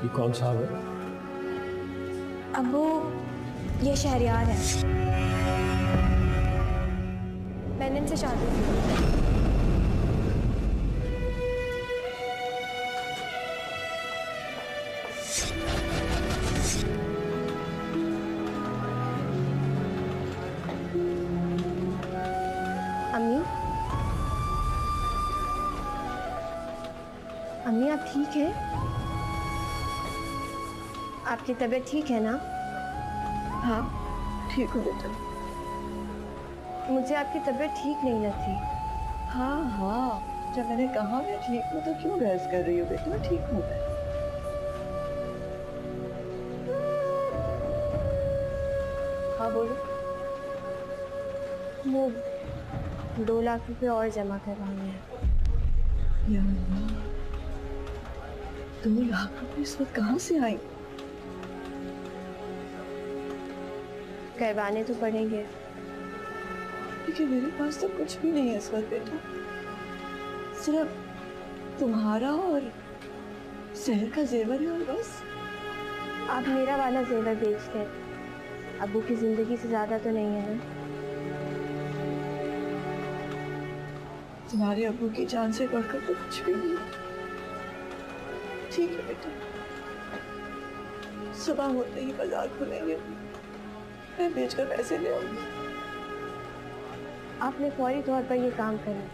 ये कौन साहब है? अबू, ये शहरयार है। मैंने इनसे शादी की। अम्मी, अम्मी आप ठीक हैं? आपकी तबीयत ठीक है ना? हाँ ठीक हूँ बेटा। मुझे आपकी तबीयत ठीक नहीं लगती। हाँ हाँ, जब मैंने कहा मैं ठीक हूँ तो क्यों बहस कर रही हो बेटा? ठीक हूँ मैं। हाँ बोलो। वो 2 लाख रुपए और जमा करवाने हैं। या अल्लाह, 2 लाख रुपए इस वक्त कहाँ से आई? करवाने तो पड़ेंगे। लेकिन मेरे पास तो कुछ भी नहीं है इस वक्त बेटा, सिर्फ तुम्हारा और शहर का जेवर है और बस। आप मेरा वाला जेवर बेच दें, अबू की जिंदगी से ज्यादा तो नहीं है ना? तुम्हारे अबू की जान से बढ़कर तो कुछ भी नहीं है। ठीक है बेटा, सुबह होते ही बाजार खुलेंगे, मैं बेचकर पैसे ले आऊंगी। आपने फौरी तौर पर ये काम करना।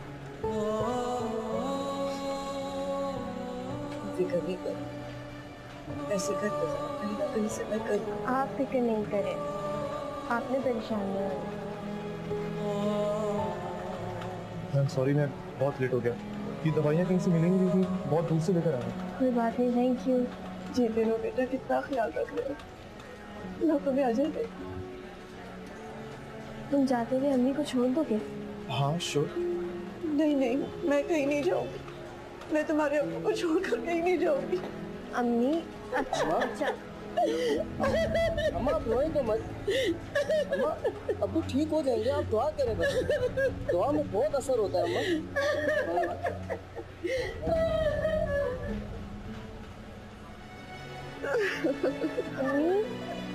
फिक्र नहीं कर, ऐसे कर कहीं ना कहीं से मैं कर दूंगी। आप फिक्र नहीं करें, आपने परेशान नहीं होना। सॉरी, मैं बहुत लेट हो गया। ये दवाइयाँ कहीं से मिलेंगी क्योंकि बहुत दूर से लेकर आया हूँ। कोई बात नहीं, थैंक यू। जीते रहो बेटा, कितना ख्याल रख रहे हो। अल्लाह तुम्हें अजर दे। तुम जाते हुए अम्मी को छोड़ दोगे? हाँ श्योर। नहीं नहीं, मैं कहीं नहीं जाऊंगी। मैं तुम्हारे अब्बू को छोड़कर कहीं नहीं जाऊंगी। अम्मी, अच्छा अच्छा। अम्मा आप रोएं तो मत। अम्मा अब्बू ठीक हो जाएंगे, आप दुआ करें बस। दुआ में बहुत असर होता है अम्मा। अम्मी,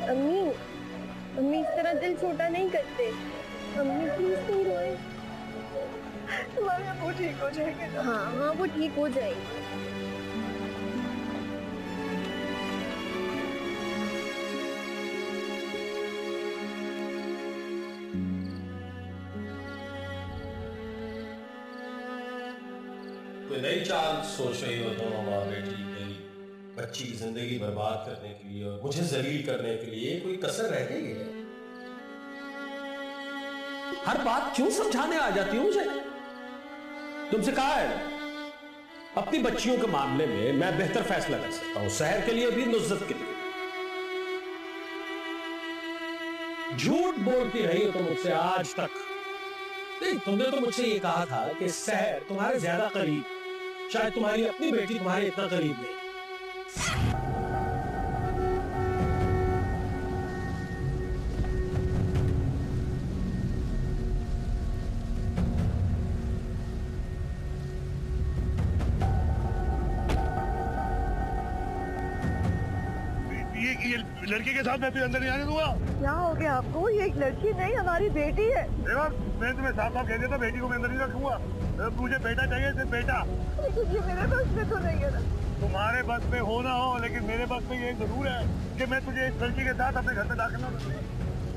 अम्मी, अम्मी इस तरह दिल छोटा नहीं करते। अम्मी प्लीज नहीं रोए। तुम्हारे अब्बू ठीक हो जाएंगे ना? हाँ हाँ, वो ठीक हो जाएगी। कोई नई चाल सोच रही हो दोनों माँ बेटी मेरी बच्ची की जिंदगी बर्बाद करने के लिए और मुझे जलील करने के लिए कोई कसर रह गई है? हर बात क्यों समझाने आ जाती हो मुझे? तुमसे कहा है अपनी बच्चियों के मामले में मैं बेहतर फैसला कर सकता हूं, शहर के लिए भी, नुज़रत के लिए। झूठ बोलती रही हो तुम मुझसे आज तक। नहीं, तुमने तो मुझसे ये कहा था कि शहर तुम्हारे ज्यादा करीब, शायद तुम्हारी अपनी बेटी तुम्हारे इतना करीब नहीं। ये लड़की के साथ मैं फिर अंदर नहीं आने दूंगा। क्या हो गया आपको? ये एक लड़की नहीं, हमारी बेटी है। देखो, मैं तुम्हें साफ साफ कह दिया था, बेटी को मैं अंदर नहीं रखूंगा। मुझे बेटा चाहिए, सिर्फ बेटा। लेकिन ये मेरे बस में तो नहीं है ना। तुम्हारे बस में हो ना हो, लेकिन मेरे बस में ये जरूर है कि मैं तुझे इस लड़की के साथ अपने घर में दाखिल ना करूँ।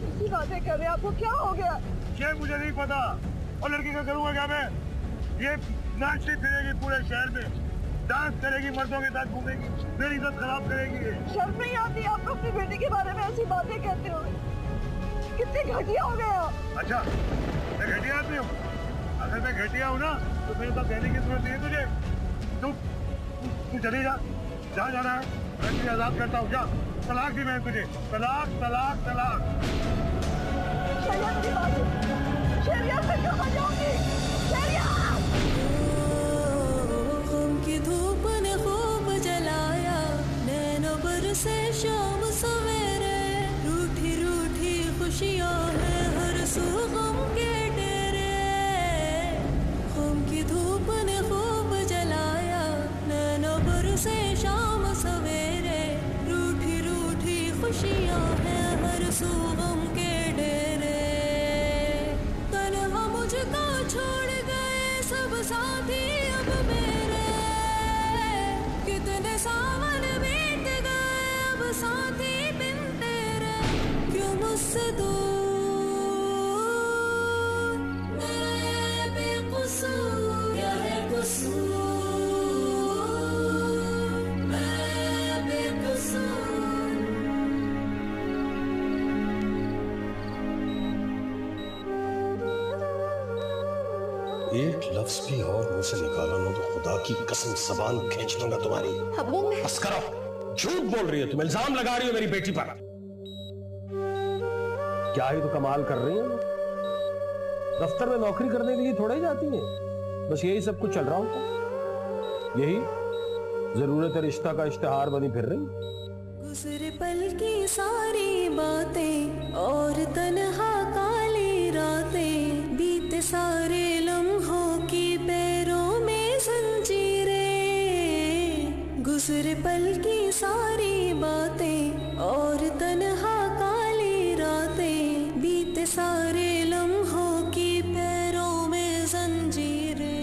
इसी बातें कर रहे हैं, आपको क्या हो गया? ये मुझे नहीं पता। और लड़की का करूंगा क्या मैं? ये नाचती फिरेगी पूरे शहर में, डांस करेगी, मर्दों के साथ घूमेगी, मेरी इज्जत खराब करेगी। शर्म नहीं आती आपको अपनी बेटी के बारे में ऐसी बातें कहते हो? कितने घटिया हो गए आप। अच्छा, मैं घटिया आदमी हूँ? अगर मैं घटिया हूँ ना तो मेरे साथ कहने की जरूरत नहीं है तुझे। तू चली जा, जहाँ जाना है मैं तुझे आजाद करता हूँ। जा, तलाक दी मैंने तुझे। तलाक तलाक तलाक। शहरिया से कहाँ जाओगी? शहरिया! की धूप ने खूब जलाया, नैनों बरसे शाम सवेरे, रूठी रूठी खुशियाँ हैं हर सू गम के डेरे। गम की धूप ने खूब जलाया, नैनों बरसे शाम सवेरे, मुझको छोड़ गए सब साथी अब मेरे, कितने सावन बीत गए अब साथी बिन तेरे, क्यों मुझसे दूर मैं बेकसूर, क्या है कसूर मैं बेकसूर। एक लफ्ज भी और मुंह से निकाला ना तो खुदा की कसम जबान खींच लूंगा तुम्हारी। अबू मैं बस करो, झूठ बोल रही हो तुम, इल्जाम लगा रही हो मेरी बेटी पर। क्या ही तो कमाल कर रही हो, दफ्तर में नौकरी करने के लिए थोड़े ही जाती हैं, बस यही सब कुछ चल रहा होता, यही जरूरत रिश्ता का इश्तिहार बनी फिर रही। गुजरे पल की सारी बातें और तन्हा काली रातें, बीते सारे लम्हों की पैरों में जंजीरें, गुजरे पल की सारी बातें और तन्हा काली रातें, बीते सारे लम्हों की पैरों में जंजीरें।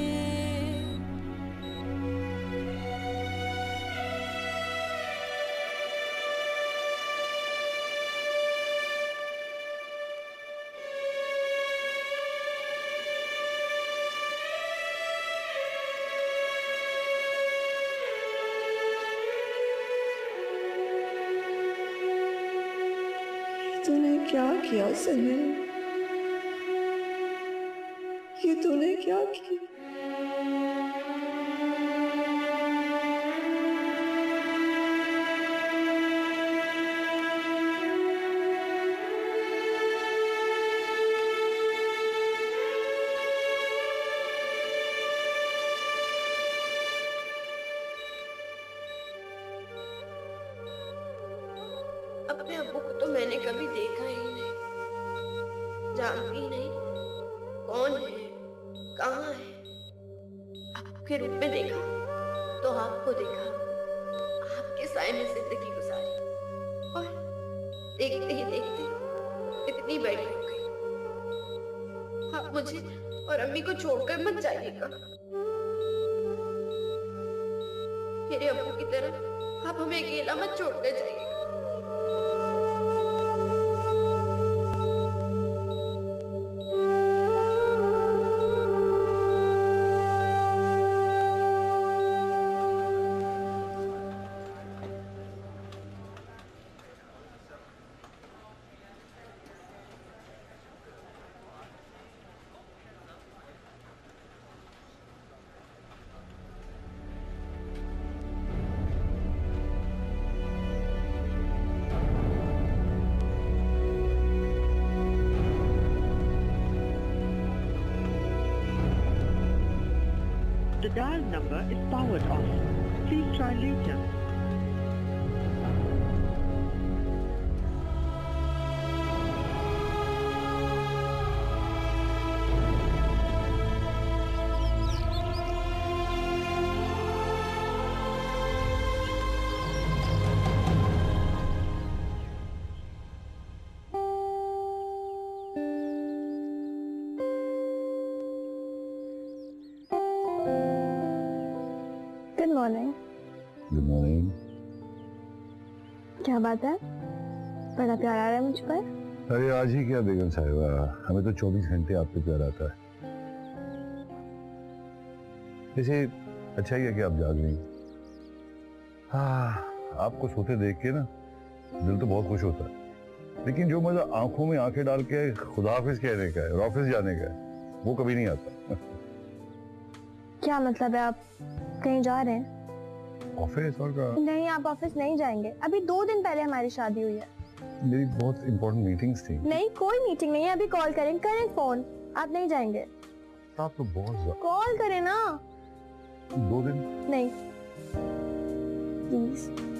तूने क्या किया सहल, ये तूने क्या किया? अपने अब्बू को तो मैंने कभी देखा ही नहीं, जानती ही नहीं कौन है, कहाँ है। आपके रूप में देखा तो आपको देखा, आपके साए में जिंदगी गुजारी, और देखते ही देखते इतनी बड़ी हो गई। आप मुझे और अम्मी को छोड़कर मत जाइएगा। मेरे अब्बू की तरह आप हमें अकेला मत छोड़कर जाइएगा। The dial number is powered off. Please try later. Good morning. Good morning. क्या बात है, बड़ा प्यार आ रहा है मुझ पर। अरे आज ही क्या बेगम साहिबा, हमें तो 24 घंटे आप पे प्यार आता है। वैसे अच्छा ही है कि आप जाग रही। हाँ, आपको सोते देख के ना दिल तो बहुत खुश होता है, लेकिन जो मजा आंखों में आंखें डाल के खुदा हाफिज कहने का है और ऑफिस जाने का है, वो कभी नहीं आता। क्या मतलब है, आप कहीं जा रहे हैं? ऑफिस और का नहीं, आप ऑफिस नहीं जाएंगे। अभी 2 दिन पहले हमारी शादी हुई है। मेरी बहुत इंपॉर्टेंट मीटिंग्स थी। नहीं, कोई मीटिंग नहीं है, अभी कॉल करें फोन। आप नहीं जाएंगे? आप तो बहुत कॉल करें ना। 2 दिन नहीं प्लीज।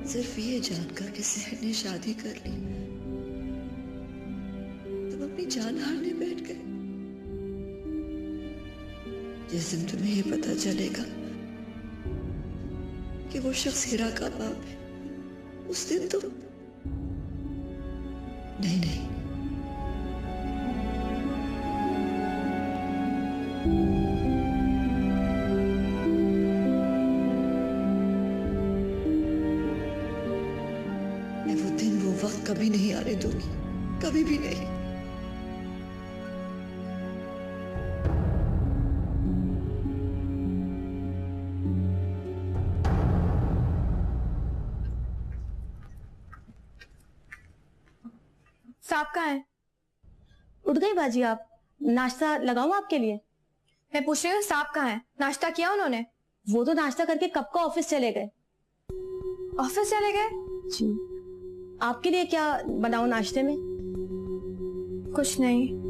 सिर्फ ये जानकर कि सहर ने शादी कर ली तुम अपनी जान हारने बैठ गए। जिस दिन तुम्हें ये पता चलेगा कि वो शख्स हीरा का बाप है, उस दिन तुम नहीं मैं वो दिन वो वक्त कभी नहीं आने दूंगी, कभी भी नहीं। साहब कहाँ है? उठ गई बाजी आप? नाश्ता लगाऊं आपके लिए? मैं पूछ रही हूँ साहब कहाँ है? नाश्ता किया उन्होंने? वो तो नाश्ता करके कब का ऑफिस चले गए। ऑफिस चले गए? जी। आपके लिए क्या बनाऊं नाश्ते में? कुछ नहीं।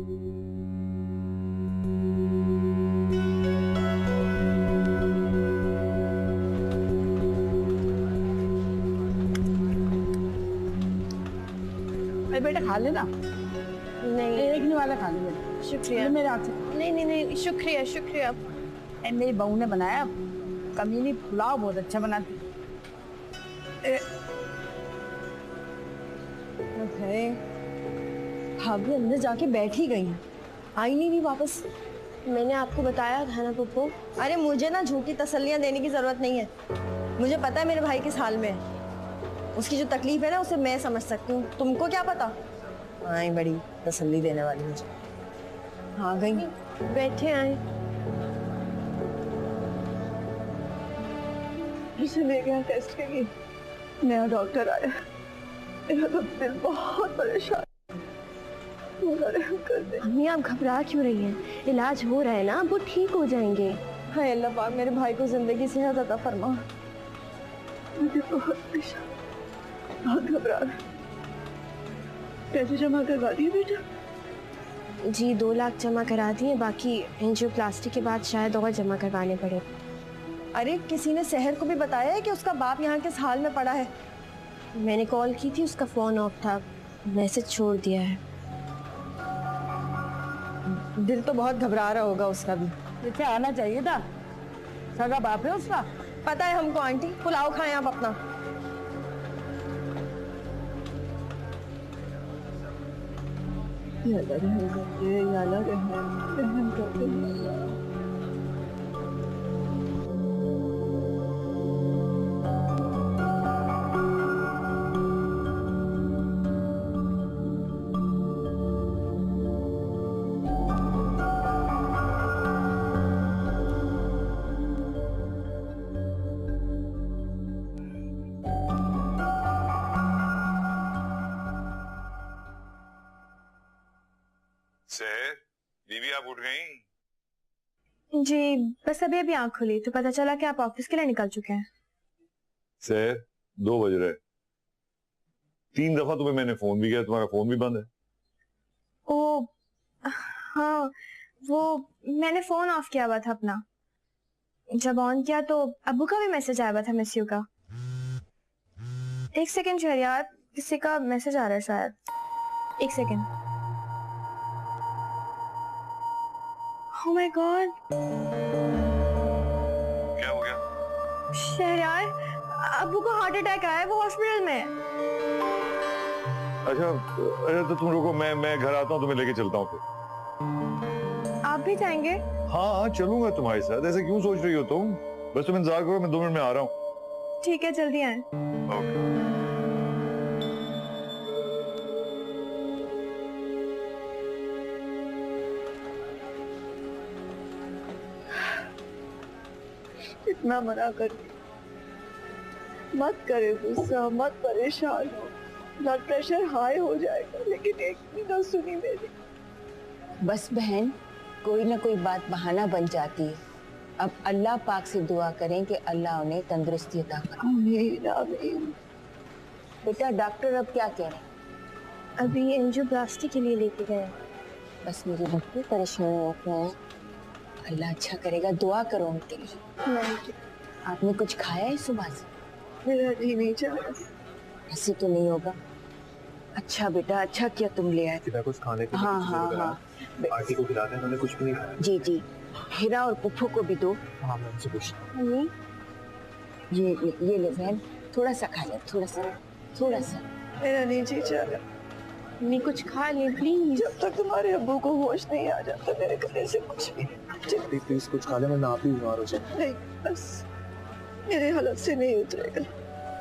बेटा खा लेना। नहीं, एक नहीं वाला खा ले। शुक्रिया। मेरे हाथ से। नहीं, शुक्रिया शुक्रिया। मेरी बहू ने बनाया कमीनी पुलाव, बहुत अच्छा बनाती है। भाभी अंदर जाके बैठ ही गई हैं, आई नहीं वापस। मैंने आपको बताया था ना पप्पू। अरे मुझे ना झूठी तसल्लियां देने की जरूरत नहीं है। मुझे पता है मेरे भाई किस हाल में है। उसकी जो तकलीफ है ना उसे मैं समझ सकती हूँ, तुमको क्या पता। हाँ, बड़ी तसल्ली देने वाली मुझे। हाँ गई, बैठे आए। मुझे ले गया टेस्ट के लिए, नया डॉक्टर आया। मेरा तो दिल बहुत परेशान। अम्मी आप घबरा क्यों रही हैं? इलाज हो रहा है ना, वो ठीक हो जाएंगे। हाय अल्लाह पाक मेरे भाई को जिंदगी सेहत अता फरमा। मुझे बहुत परेशान, बहुत घबरा। पैसे जमा करवा दिए बेटा? जी 2 लाख जमा करा दिए, बाकी एंजियोप्लास्टी के बाद शायद और जमा करवाने पड़े। अरे किसी ने सहर को भी बताया है कि उसका बाप यहाँ किस हाल में पड़ा है? मैंने कॉल की थी, उसका फोन ऑफ था, मैसेज छोड़ दिया है। दिल तो बहुत घबरा रहा होगा उसका भी। इसे आना चाहिए था, सगा बाप है उसका। पता है हमको आंटी, पुलाव खाएं आप अपना। या अल्लाह रहम करते, या अल्लाह रहम करते। सहर, बीवी आप उठ गई? जी बस अभी आंख खुली तो पता चला कि आप ऑफिस के लिए निकल चुके हैं। सहर 2 बज रहे। 3 दफा तुम्हें मैंने फोन भी किया, तुम्हारा फोन भी बंद है। ओ हाँ, वो मैंने फोन ऑफ किया हुआ था अपना। जब ऑन किया तो अब्बू का भी मैसेज आया हुआ था मिस यू का। 1 सेकेंड शहरियार, किसी का मैसेज आ रहा है शायद। 1 सेकेंड। Oh my God! क्या हो गया? शहरियार, अब्बू को हार्ट अटैक आया है, वो हॉस्पिटल में। अच्छा तो तुम रुको, मैं घर आता हूँ, तुम्हें लेके चलता हूँ फिर। आप भी जाएंगे? हाँ चलूंगा तुम्हारे साथ। ऐसे क्यों सोच रही हो तुम? बस तुम इंतजार करो, मैं 2 मिनट में आ रहा हूँ। ठीक है, जल्दी आए। ओके। इतना मना कर, मत करे गुस्सा, मत परेशान हो, ब्लड प्रेशर हाई हो जाएगा। लेकिन एक भी ना सुनी मेरी। बस बहन, कोई ना कोई बात बहाना बन जाती है। अब अल्लाह पाक से दुआ करें कि अल्लाह उन्हें तंदुरुस्ती अता करे। आमीन आमीन। बेटा डॉक्टर अब क्या कह रहे हैं? अभी एंजियोप्लास्टी के लिए लेके गए। बस मेरी बच्ची परेशान होते हैं, अल्लाह अच्छा करेगा, दुआ करो उनके लिए। आपने कुछ खाया है सुबह से? मेरा जी नहीं चाह रहा। ऐसे तो नहीं होगा। अच्छा बेटा, अच्छा किया तुम ले आए। सीधा कुछ खाने के लिए हाँ हाँ हाँ। आंटी को खिलाते हैं, उन्होंने कुछ भी नहीं खाया। जी जी, हीरा और पुप्पो को भी दो। हाँ मैं उनसे पूछता ये ले बहन, थोड़ा सा खा ले, थोड़ा सा। मेरा नहीं जी चाह रहा। मम्मी कुछ खा ले प्लीज। जब तक तुम्हारे अब्बू को होश नहीं आ जाता मेरे गले से कुछ भी हूँ। प्लीज कुछ खा ले, वरना आप ही बीमार हो जाए। नहीं, बस मेरे हालत से नहीं उतरेगा।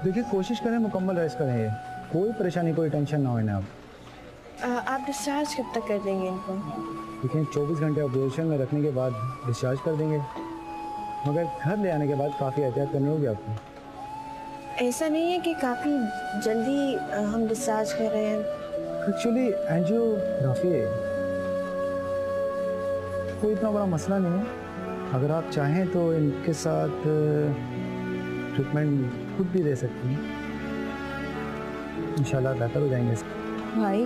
देखिए कोशिश करें मुकम्मल रेस्ट करें, ये कोई परेशानी कोई टेंशन ना हो इन्हें। आप डिस्चार्ज कब तक कर देंगे इनको? देखिए 24 घंटे ऑब्जर्वेशन में रखने के बाद डिस्चार्ज कर देंगे, मगर घर ले आने के बाद काफ़ी एहतियात करनी होगी आपको। ऐसा नहीं है कि काफ़ी जल्दी हम डिस्चार्ज कर रहे हैं? एक्चुअली एंजियोग्राफी है, कोई इतना बड़ा मसला नहीं है। अगर आप चाहें तो इनके साथ ट्रीटमेंट खुद भी दे सकती हैं, इंशाल्लाह बेहतर हो जाएंगे। भाई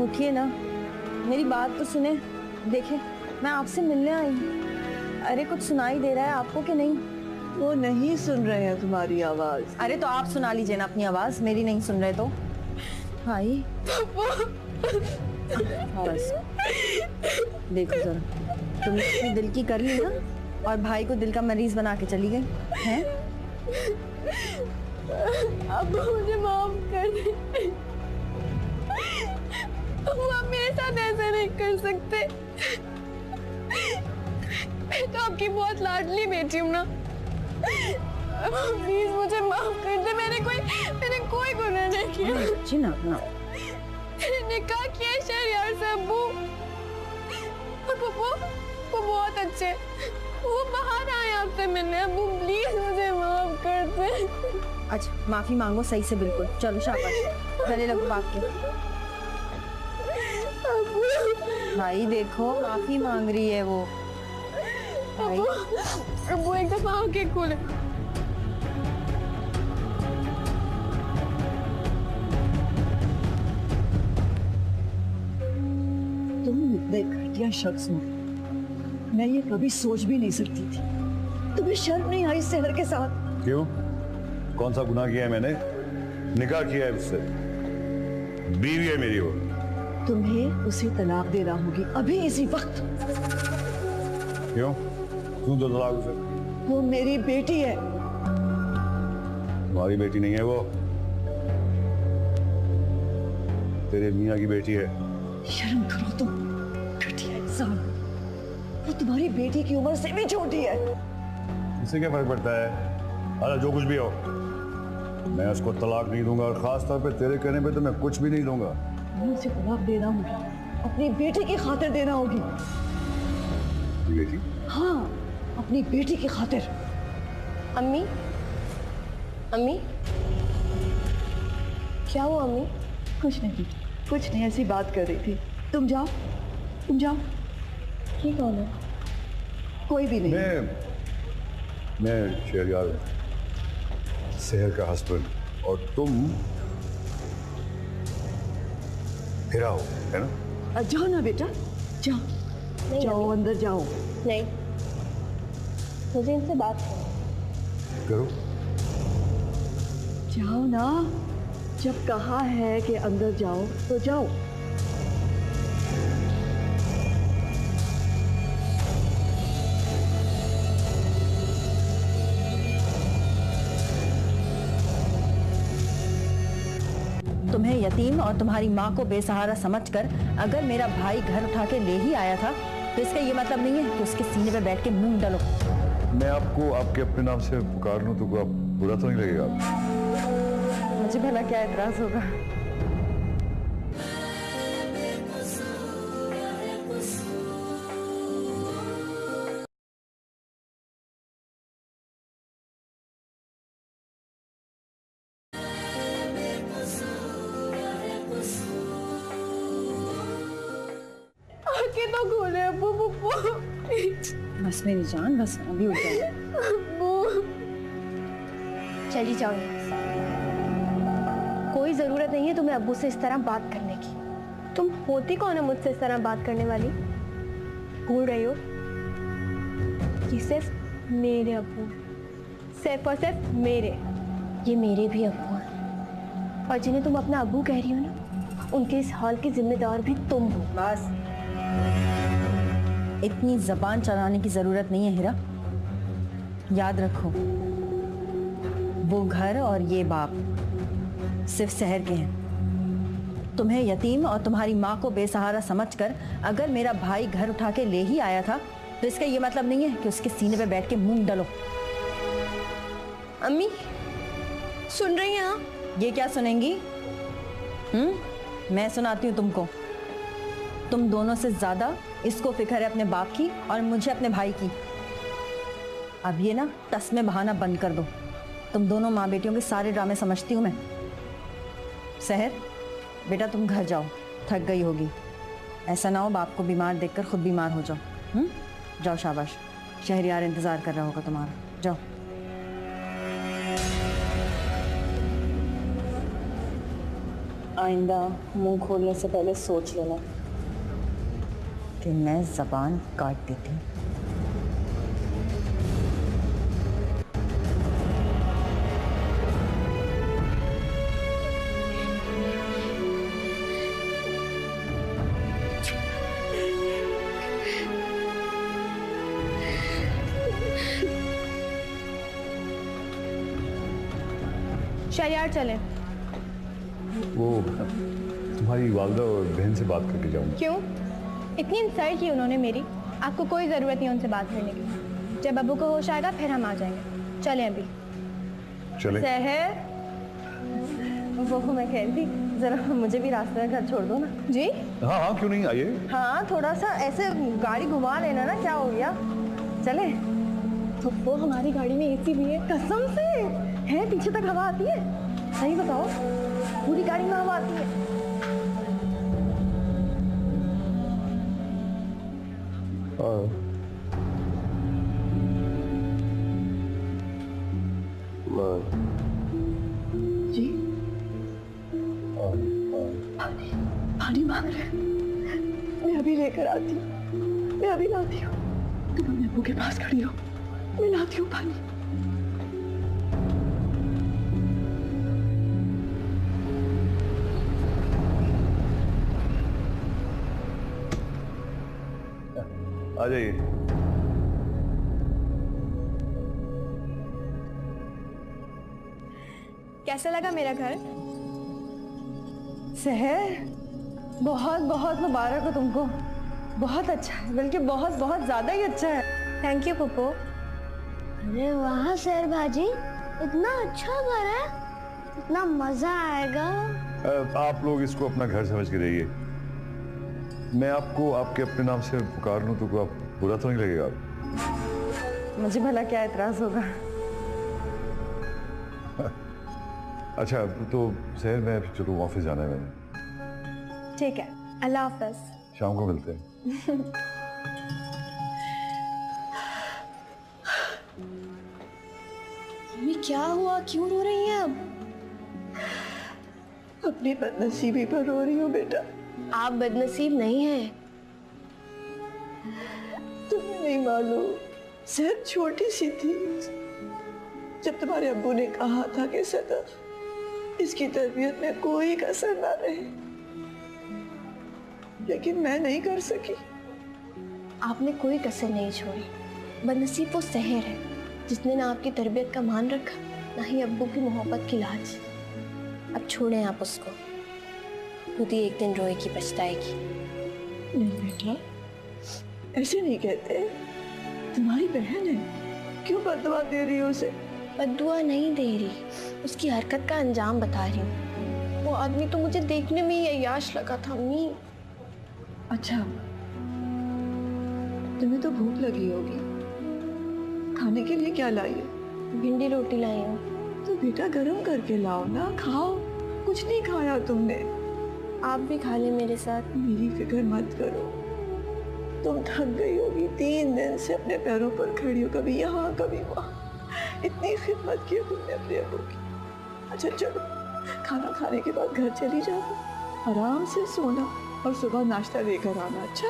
उठिए ना, मेरी बात तो सुने। देखे मैं आपसे मिलने आई हूँ। अरे कुछ सुनाई दे रहा है आपको कि नहीं? वो नहीं सुन रहे हैं तुम्हारी आवाज। अरे तो आप सुना लीजिए ना अपनी आवाज, मेरी नहीं सुन रहे तो। भाई बस देखो जरा, तुमने अपने दिल की कर ली ना, और भाई को दिल का मरीज बना के चली गई हैं। अब मुझे माफ कर दे। आप मेरे साथ ऐसे नहीं कर सकते। मैं तो आपकी बहुत लाडली बेटी हूँ ना। प्लीज मुझे माफ कर दे। मैंने कोई गुनाह नहीं किया। जी ना मैंने निकाह किया शहरियार से अब्बू। और पप्पू वो बहुत अच्छे, वो बाहर आए आपसे मिलने। अब्बू प्लीज मुझे माफ कर दे। अच्छा माफी मांगो सही से, बिल्कुल। चलो शाबाश, गले लगो बाप के। भाई देखो माफी मांग रही है वो। भाई अब्बू एक दफा आंखें खोले। तुम इतने घटिया शख्स हो, मैं ये कभी सोच भी नहीं सकती थी। तुम्हें शर्म नहीं आई शहर के साथ? क्यों? कौन सा गुनाह किया है मैंने? निकाह किया है उससे, बीवी है मेरी वो। तुम्हें उसे तलाक देना होगी अभी इसी वक्त। क्यों? क्यों दो तलाक उसे? वो मेरी बेटी है। तुम्हारी बेटी नहीं है वो, तेरे मियाँ की बेटी है। शर्म करो तुम, घटिया इंसान। वो तुम्हारी बेटी की उम्र से भी छोटी है। इससे क्या फर्क पड़ता है? अरे जो कुछ भी हो, मैं उसको तलाक नहीं दूंगा, और खास तौर पे तेरे कहने पे तो मैं कुछ भी नहीं दूंगा। मुझे तलाक देना होगी, अपनी बेटी की खातिर देना होगी। बेटी? हाँ, अपनी बेटी की खातिर। अम्मी, अम्मी क्या हुआ अम्मी? कुछ नहीं, ऐसी बात कर रही थी। तुम जाओ। ये कौन है? कोई भी नहीं। मैं शहरयार हूँ, शहर का हस्बैंड, और तुम हीरा हो, है ना? जाओ ना बेटा, जाओ जाओ, अंदर जाओ। नहीं, मुझे इनसे बात करो। जाओ ना, जब कहा है कि अंदर जाओ तो जाओ। तुम्हें यतीम और तुम्हारी माँ को बेसहारा समझकर अगर मेरा भाई घर उठा के ले ही आया था, तो इसका ये मतलब नहीं है कि उसके सीने पे बैठ के मुंह डालो। मैं आपको आपके अपने नाम से पुकार लूं तो आप बुरा तो नहीं लगेगा? मुझे भला क्या एतराज होगा? आंखें तो खोले अब्बू। पप्पू बस मेरी जान, बस अभी उठ जाओ। अब्बू चली जाओ यहाँ से। कोई जरूरत नहीं है तुम्हें अब्बू से इस तरह बात करने की। तुम होती कौन है मुझसे इस तरह बात करने वाली? भूल रही हो ये सिर्फ मेरे अब्बू, सिर्फ और सिर्फ मेरे। ये मेरे भी अब्बू हैं और जिन्हें तुम अपना अब्बू कह रही हो ना, उनके इस हॉल की जिम्मेदार भी तुम हो। बस इतनी जबान चलाने की जरूरत नहीं है हीरा। याद रखो, वो घर और ये बाप सिर्फ शहर के हैं। तुम्हें यतीम और तुम्हारी माँ को बेसहारा समझकर अगर मेरा भाई घर उठा के ले ही आया था तो इसका ये मतलब नहीं है कि उसके सीने पे बैठ के मूंग डालो। अम्मी सुन रही हैं आप? ये क्या सुनेंगी? मैं सुनाती हूँ तुमको। तुम दोनों से ज्यादा इसको फिक्र है अपने बाप की और मुझे अपने भाई की। अब ये ना टस में बहाना बंद कर दो। तुम दोनों माँ बेटियों के सारे ड्रामे समझती हूँ मैं। सहर बेटा तुम घर जाओ, थक गई होगी। ऐसा ना हो बाप को बीमार देखकर खुद बीमार हो जाओ। जाओ शाबाश, शहरियार इंतजार कर रहा होगा तुम्हारा। जाओ। आइंदा मुंह खोलने से पहले सोच लेना कि मैं जबान काट देती हूँ। शहरियार चले। वो तुम्हारी वालदा और बहन से बात करके जाऊंगा। क्यों? इतनी इंसल्ट की उन्होंने मेरी। आपको कोई ज़रूरत नहीं उनसे बात करने की। जब अब्बू को होश आएगा फिर हम आ जाएंगे। चलें अभी। चले। सहर, वो मैं कह रही थी जरा मुझे भी रास्ते में घर छोड़ दो ना। जी? हाँ हाँ क्यों नहीं, आइए। हाँ थोड़ा सा ऐसे गाड़ी घुमा लेना ना, क्या हो गया। चले। तो वो हमारी गाड़ी में एसी भी है। कसम से है, पीछे तक हवा आती है। सही बताओ, पूरी गाड़ी में हवा आती है। जी पानी मांग रहे हैं। मैं अभी लेकर आती हूँ, मैं अभी लाती हूँ। तुम अपने अब्बू के पास खड़ी रहो, मैं लाती हूँ पानी। आ जाइए। कैसा लगा मेरा घर? सहर, बहुत बहुत मुबारक हो तुमको। बहुत अच्छा है, बल्कि बहुत बहुत ज्यादा ही अच्छा है। Thank you Pappu. अरे वाह सहर भाजी, इतना अच्छा घर है, इतना मजा आएगा। आप लोग इसको अपना घर समझ के रहिए। मैं आपको आपके अपने नाम से पुकार लूं तो आप बुरा तो नहीं लगेगा? मुझे भला क्या एतराज होगा। अच्छा तो सहर, मैं चलो ऑफिस जाना है मैंने। ठीक है, अल्लाह हाफ़िज़। शाम को मिलते हैं। मम्मी क्या हुआ, क्यों रो रही हैं अब? अपनी बदनसीबी पर रो रही हूँ बेटा। आप बदनसीब नहीं हैं। तुम्हें नहीं मालूम, सहर छोटी सी थी जब तुम्हारे अब्बू ने कहा था कि सदर इसकी तरबियत में कोई कसर ना रहे, लेकिन मैं नहीं कर सकी। आपने कोई कसर नहीं छोड़ी। बदनसीब वो सहर है जिसने ना आपकी तरबियत का मान रखा, ना ही अब्बू की मोहब्बत की लाज। अब छोड़ें आप उसको, खुद ही एक दिन रोएगी, पछताएगी। नहीं बेटा, ऐसे नहीं कहते। तुम्हारी बहन है, क्यों बददुआ दे रही हो उसे? बददुआ नहीं दे रही, उसकी हरकत का अंजाम बता रही हूँ। वो आदमी तो मुझे देखने में ही अय्याश लगा था अम्मी। अच्छा, तुम्हें तो भूख लगी होगी, खाने के लिए क्या लाई है? भिंडी रोटी लाई हूँ। तो बेटा गरम करके लाओ ना, खाओ। कुछ नहीं खाया तुमने। आप भी खा ले मेरे साथ। मेरी फिक्र मत करो, तुम थक गई होगी। 3 दिन से अपने पैरों पर खड़ी हो, कभी यहाँ कभी वहाँ। इतनी खिदमत की तुमने अपने अब्बू की। अच्छा चलो, खाना खाने के बाद घर चली जाओ, आराम से सोना और सुबह नाश्ता लेकर आना। अच्छा,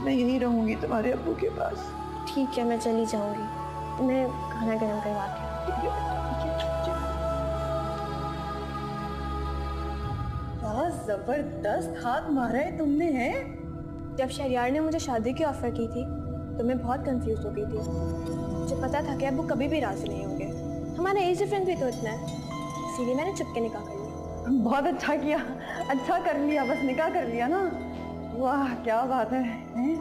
मैं यहीं रहूंगी तुम्हारे अब्बू के पास। ठीक है, मैं चली जाऊंगी। मैं खाना गर्म करवा के। ठीक है बेटा, ठीक है। क्या जबरदस्त हाथ मारा है तुमने, है? जब शहरियार ने मुझे शादी की ऑफर की थी तो मैं बहुत कंफ्यूज हो गई थी। मुझे पता था कि अब वो कभी भी राजी नहीं होंगे, हमारा एज डिफरेंस भी तो इतना है, इसीलिए मैंने चुपके निकाह कर लिया। बहुत अच्छा किया, अच्छा कर लिया, बस निकाह कर लिया ना। वाह क्या बात है, हैं?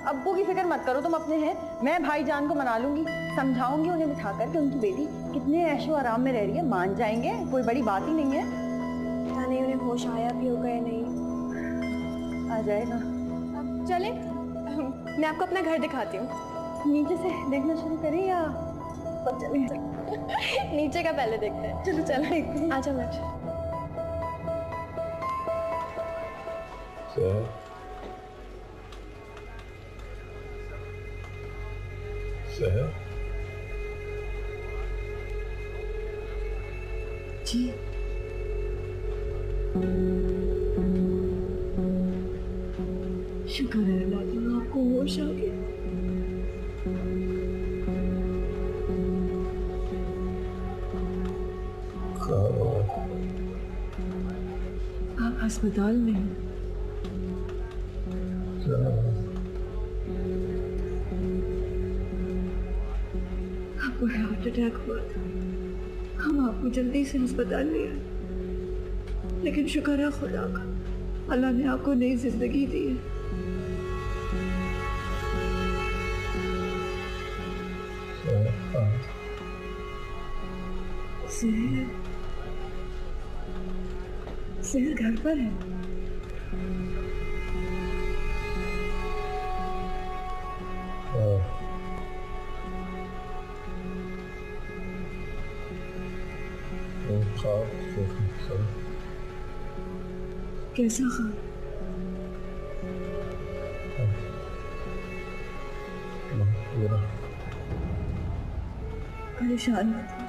अब्बू की फिक्र मत करो तुम अपने, हैं? मैं भाईजान को मना लूंगी, समझाऊंगी उन्हें बिठा कर कि उनकी बेटी कितने ऐशो आराम में रह रही है, मान जाएंगे, कोई बड़ी बात ही नहीं है। पता नहीं उन्हें होश आया भी होगा या नहीं। आ जाएगा। अब चले, मैं आपको अपना घर दिखाती हूँ। नीचे से देखना शुरू करें या चले? नीचे का पहले देखते हैं। चलो चलो देखते हैं। आजा मैं। जी शुक्र है अल्लाह ताला, आपको होश आ गया। आप अस्पताल में हैं। आपको हार्ट अटैक हुआ था, हम आपको जल्दी से अस्पताल ले आए, लेकिन शुक्र है खुदा का, अल्लाह ने आपको नई जिंदगी दी है। सेहर घर पर है। कैसा ख्वाब? परेशान मत हो।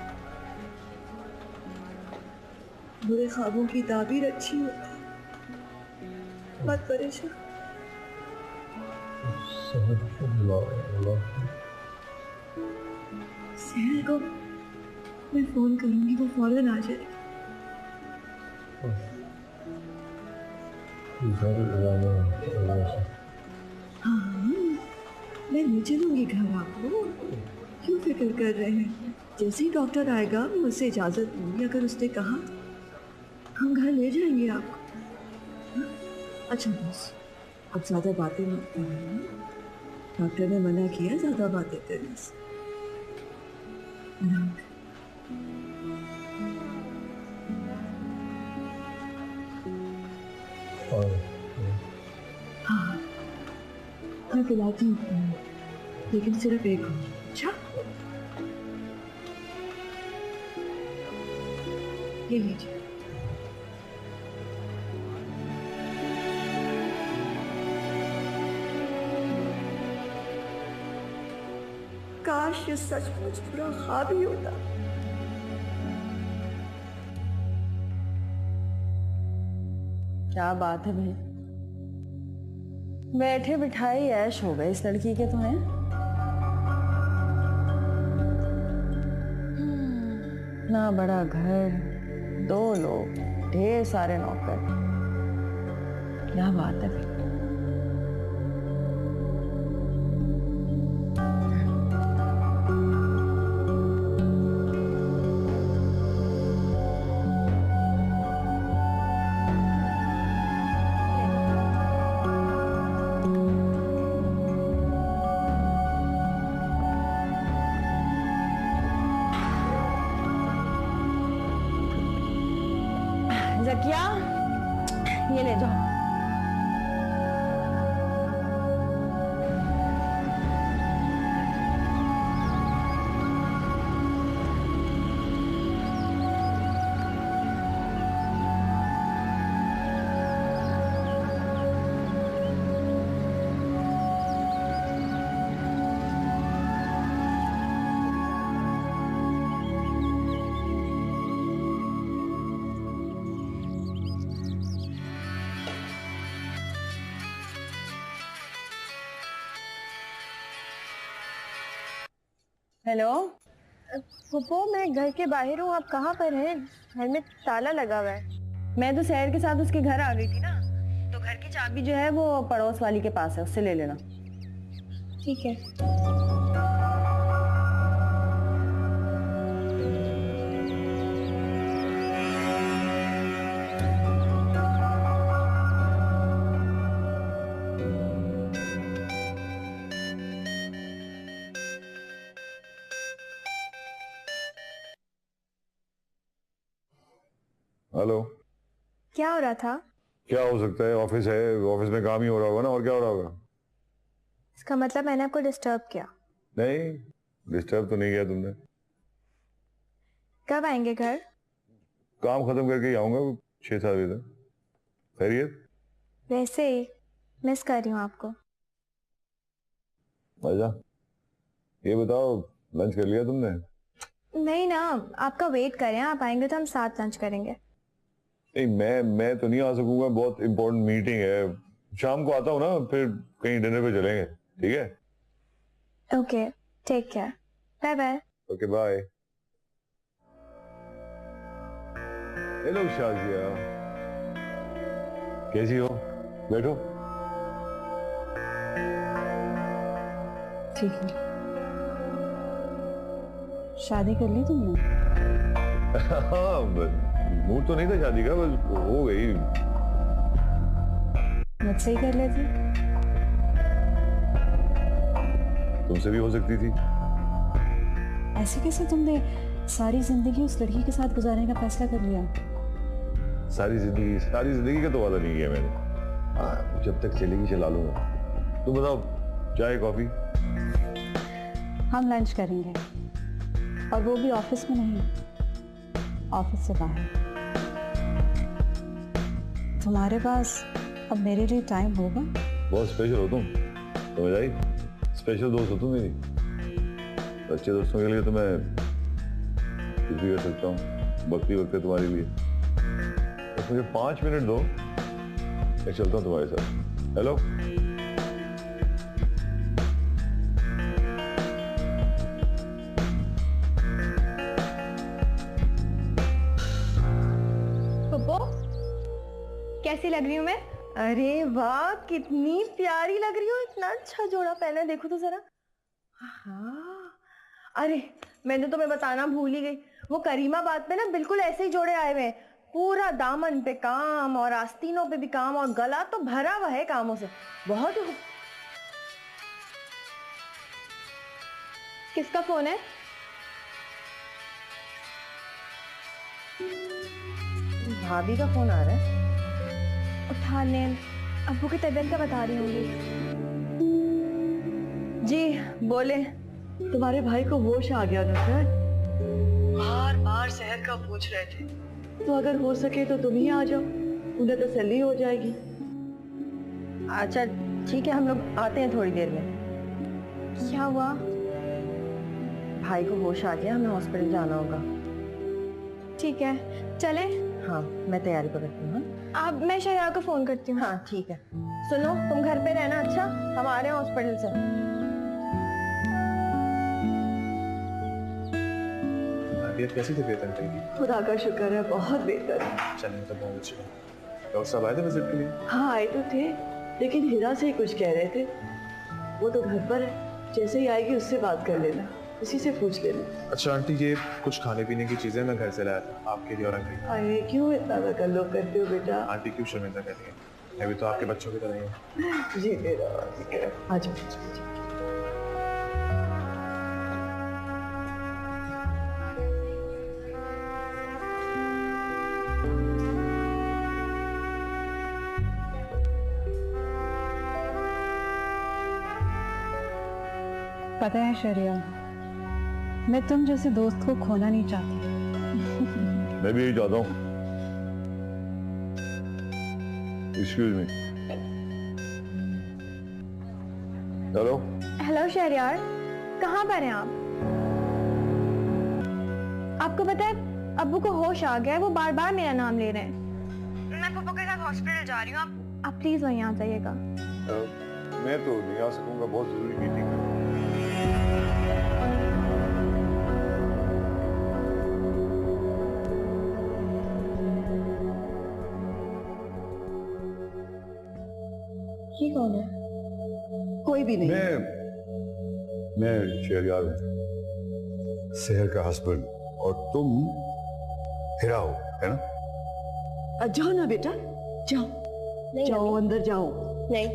बुरे ख्वाबों की ताबीर अच्छी होती है, मत परेशान। सेहर को मैं फोन करूंगी, वो फौरन आ जाएगी। हाँ मैं ले चलूंगी घर आपको, क्यों फिक्र कर रहे हैं? जैसे ही डॉक्टर आएगा मैं उससे इजाजत लूंगी, अगर उसने कहा हम घर ले जाएंगे आपको। हाँ? अच्छा बस अब ज्यादा बातें मत करना, डॉक्टर ने मना किया ज्यादा बातें करने से। हाँ मैं पिलाती हूँ, लेकिन सिर्फ एक हो। अच्छा ये लीजिए। काश ये सचमुच पूरा ख्वाब ही होता। क्या बात है भाई, बैठे बिठाए ऐश हो गए इस लड़की के तो हैं। ना बड़ा घर, 2 लोग, ढेर सारे नौकर, क्या बात है भाई। जकिया ये ले जाओ। हेलो फूफो, मैं घर के बाहर हूँ, आप कहाँ पर हैं? घर में ताला लगा हुआ है। मैं तो शहर के साथ उसके घर आ गई थी ना, तो घर की चाबी जो है वो पड़ोस वाली के पास है, उससे ले लेना। ठीक है। हेलो। क्या हो रहा था? क्या हो सकता है, ऑफिस है, ऑफिस में काम ही हो रहा होगा ना, और क्या हो रहा होगा। इसका मतलब मैंने आपको डिस्टर्ब किया? नहीं, डिस्टर्ब तो नहीं किया तुमने। कब आएंगे घर? काम खत्म करके ही आऊंगा 6-7 बजे तक। खैरियत? वैसे ही मिस कर रही हूँ आपको। आजा। ये बताओ, लंच कर लिया तुमने? नहीं ना, आपका वेट करें, आप आएंगे तो हम साथ लंच करेंगे। नहीं, मैं तो नहीं आ सकूंगा, बहुत इंपॉर्टेंट मीटिंग है। शाम को आता हूँ ना, फिर कहीं डिनर पे चलेंगे, ठीक है? Okay, take care, bye bye. Okay bye. Hello Shazia, कैसी हो? बैठो। ठीक है। शादी कर ली तुमने? हाँ, मूड तो नहीं था शादी का, बस हो गई। मुझसे ही कर लेती? तुमसे भी हो सकती थी। ऐसे कैसे तुमने सारी जिंदगी उस लड़की के साथ गुजारने का फैसला कर लिया? सारी जिंदगी का तो वादा नहीं किया मैंने। हाँ, जब तक चलेगी चला लूंगा। तुम बताओ, चाय कॉफी? हम लंच करेंगे, और वो भी ऑफिस में नहीं, ऑफिस से बाहर। तुम्हारे पास अब मेरे लिए टाइम होगा? बहुत स्पेशल हो तुम, समझ आई? स्पेशल दोस्त हो तुम मेरी। अच्छे दोस्तों के लिए तो मैं कुछ भी कर सकता हूँ। वक्त ही वक्त है तुम्हारे लिए। बस मुझे 5 मिनट दो, मैं चलता हूँ तुम्हारे साथ। हेलो। कैसी लग रही हूँ मैं? अरे वाह, कितनी प्यारी लग रही हो, इतना अच्छा जोड़ा पहना है, देखो तो जरा। हाँ, अरे मैं तो तुम्हें बताना भूल ही गई, वो करीमाबाद पे ना बिल्कुल ऐसे ही जोड़े आए हुए हैं। पूरा दामन पे काम और आस्तीनों पे भी काम, और गला तो भरा हुआ है कामों से। बहुत। किसका फोन है? भाभी का फोन आ रहा है। उठा लें, अब्बू की तबीयत का बता रही होंगी। जी बोले। तुम्हारे भाई को होश आ गया नुसरत, बार बार शहर का पूछ रहे थे, तो अगर हो सके तो तुम ही आ जाओ, उन्हें तसल्ली हो जाएगी। अच्छा ठीक है, हम लोग आते हैं थोड़ी देर में। क्या हुआ? भाई को होश आ गया, हमें हॉस्पिटल जाना होगा। ठीक है, चले? हाँ, मैं तैयारी करती हूँ। अब मैं शहर को फोन करती हूँ। हाँ ठीक है। सुनो, तुम घर पे रहना, अच्छा? हम आ रहे हैं हॉस्पिटल से। कैसी तबीयत है तेरी? खुदा का शुक्र है, बहुत बेहतर है। चलिए तो बहुत अच्छी बात। डॉक्टर साहब आए थे विजिट के लिए? हाँ आए तो थे, लेकिन हिरा से ही कुछ कह रहे थे। वो तो घर पर है, जैसे ही आएगी उससे बात कर लेना, उसी से पूछ लेना। अच्छा आंटी, ये कुछ खाने पीने की चीजें मैं घर से लाया था आपके लिए और अंकल। अरे क्यों इतना तकल्लुफ़ करते हो बेटा? आंटी क्यों शर्मिंदा कर रही है, मैं भी तो आपके बच्चों की तरह ही हूँ। जी तेरा आ जाओ। पता है शरिया, मैं तुम जैसे दोस्त को खोना नहीं चाहती। मैं भी यही चाहता हूँ। Excuse me. Hello. Hello Shahryar, कहाँ पर हैं आप? आपको पता है अब्बू को होश आ गया है, वो बार बार मेरा नाम ले रहे हैं। मैं पप्पू के साथ हॉस्पिटल जा रही हूँ, आप प्लीज वहीं आ जाइएगा। मैं तो नहीं आ सकूंगा, बहुत जरूरी मीटिंग है। ये कौन है? कोई भी नहीं। मैं शहरयार हूँ, शहर का हस्बैंड, और तुम हिरा हो, है ना? जाओ ना बेटा, जाओ जाओ, अंदर जाओ। नहीं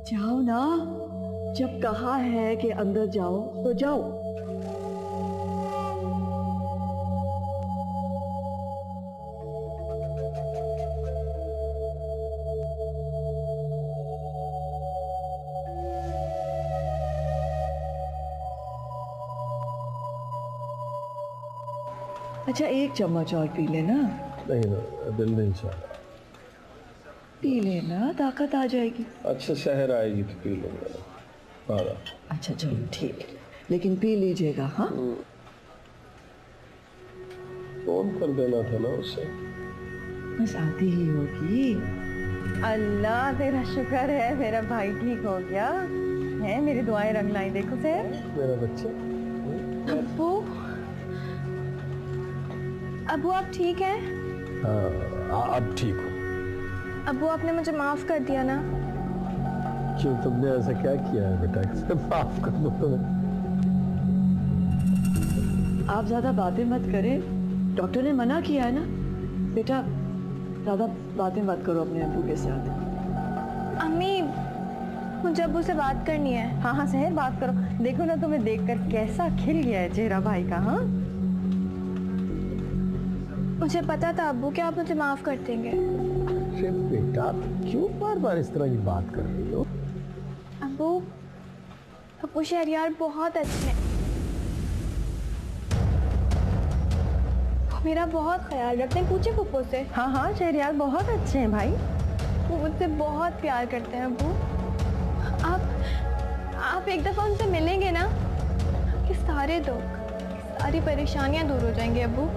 जाओ ना, जब कहा है कि अंदर जाओ तो जाओ। अच्छा, एक चम्मच और पी लेना। नहीं ना, दिल नहीं चाह। पी लेना, ताकत आ जाएगी। अच्छा, शहर आएगी तो पी लूंगा। अच्छा चलो ठीक है, लेकिन पी लीजिएगा। हाँ, फोन कर देना था ना उसे। बस आती ही होगी। अल्लाह तेरा शुक्र है, मेरा भाई ठीक हो गया है। मेरी दुआएं रंग लाई। देखो से मेरा बच्चा। अब्बू, अब्बू आप ठीक हैं? हाँ, अब ठीक हो। अब्बू आपने मुझे माफ कर दिया ना? क्यों, तुमने ऐसा क्या किया है बेटा? माफ कर दो तुम्हें। आप ज्यादा बातें मत करें, डॉक्टर ने मना किया है ना। बेटा ज्यादा बातें मत करो अपने अब्बू के साथ। अम्मी, मुझे अब्बू से बात करनी है। हाँ हाँ सहर, बात करो। देखो ना, तुम्हें देखकर कैसा खिल गया है चेहरा भाई का। हाँ, मुझे पता था अब्बू कि आप मुझे माफ कर देंगे। अरे बेटा, क्यों बार बार इस तरह की बात कर रही हो? अब्बू शहरयार बहुत अच्छे हैं, वो मेरा बहुत ख्याल रखते हैं। पूछे पप्पू से। हाँ हाँ, शहरयार बहुत अच्छे हैं भाई। वो मुझसे बहुत प्यार करते हैं अब्बू। आप एक दफा उनसे मिलेंगे ना कि सारे दुख, सारी परेशानियां दूर हो जाएंगे अब्बू।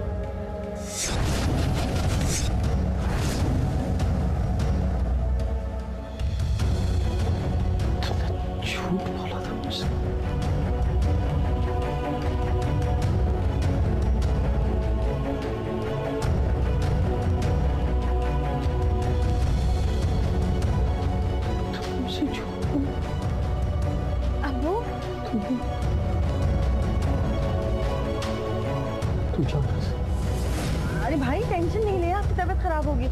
झूठ बोला था मुझसे। तुमसे झूठ बोला। अब्बू, तू जाओ। अरे भाई टेंशन नहीं ले, आपकी तबीयत खराब होगी।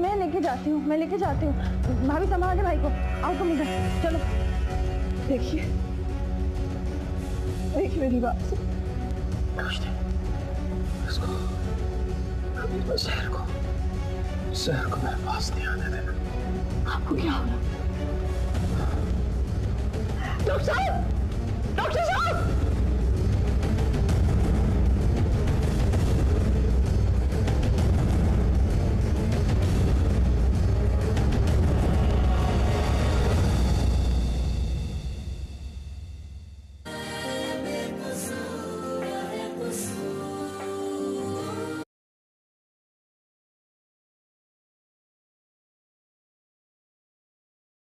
मैं लेके जाती हूँ, मैं लेके जाती हूँ। भाभी संभाले भाई को। आओ तुम इधर, चलो। देखिए देखिए मेरी बात से, शहर को मेरे पास नहीं आने देना। आपको क्या हो रहा? डॉक्टर साहब,